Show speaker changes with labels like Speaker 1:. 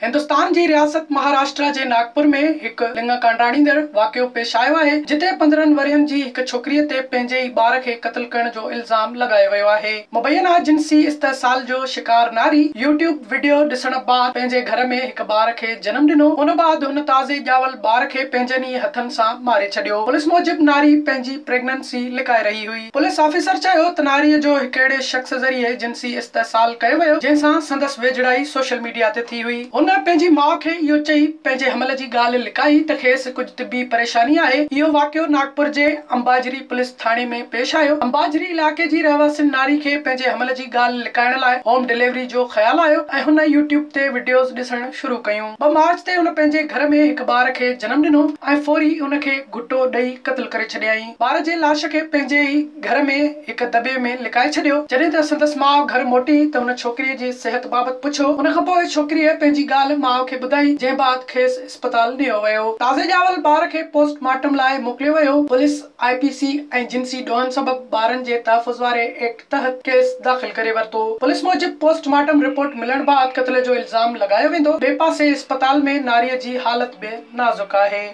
Speaker 1: हिंदुस्तान जी रियासत महाराष्ट्र जे नागपुर में एक लिंग कांडाणींदड़ वाक़ियो पेश आयो आहे, जिते 15 वरियनि जी हिक छोकिरीअ ते पंहिंजे ई ॿार खे क़त्ल करण जो इल्ज़ाम लगायो वियो आहे। मुबैना जिंसी इस्तेसाल जो शिकार नारी यूट्यूब वीडियो ॾिसण बाद पंहिंजे घर में हिक ॿार खे जन्म ॾिनो। उन बाद हुन ताज़े ॼावल ॿार खे पंहिंजनि ई हथनि सां मारे छॾियो। पुलिस मूजिब नारी पंहिंजी प्रेगनेंसी लिकाए रही हुई। पुलिस ऑफिसर चयो त नारीअ जो हिक अहिड़े शख्स ज़रिए जिंसी इस्तेसाल कयो वियो जंहिंसां संदसि वेझड़ाई सोशल मीडिया ते थी हुई। हुन पंहिंजी माउ खे इहो चई पंहिंजे हमल जी ॻाल्हि लिकाई त खेसि कुझु तिबी परेशानी आहे। इहो वाक़ियो नागपुर जे अंबाजरी पुलिस थाणे में पेश आयो। अंबाजरी इलाइक़े जी रहवासी नारी खे पंहिंजे हमल जी ॻाल्हि लिकाइण लाइ होम डिलीवरी जो ख़्याल आयो ऐं हुन यूट्यूब ते वीडियोस ॾिसण शुरू कयूं। 2 मार्च ते हुन पंहिंजे घर में हिक ॿार खे जनम ॾिनो ऐं फौरी हुन खे घुटो ॾेई क़त्ल करे छॾियईं। ॿार जे लाश खे पंहिंजे ई घर में हिक दॿे में लिकाए छॾियो। जॾहिं त संदसि माउ घर मोटी त हुन छोकिरीअ जी सिहत बाबति पुछो। उन खां पोइ छोकिरीअ पंहिंजी ॻाल्हि माउ खे ॿुधाई, जंहिं बाद खेसि इस्पताल नियो वियो। ताज़े ॼावल ॿार खे पोस्टमार्टम लाइ मोकिलियो वियो। पुलिस IPC ऐं जिंसी ॾोहनि सबबि ॿारनि जे तहफ़ुज़ वारे एक्ट तहत केस दाख़िल करे वरितो। पुलिस मूजिब पोस्टमार्टम रिपोर्ट मिलण बाद क़त्ल जो इल्ज़ाम लगायो वेंदो। ॿिए पासे इस्पताल में नारीअ जी हालत बि नाज़ुक आहे।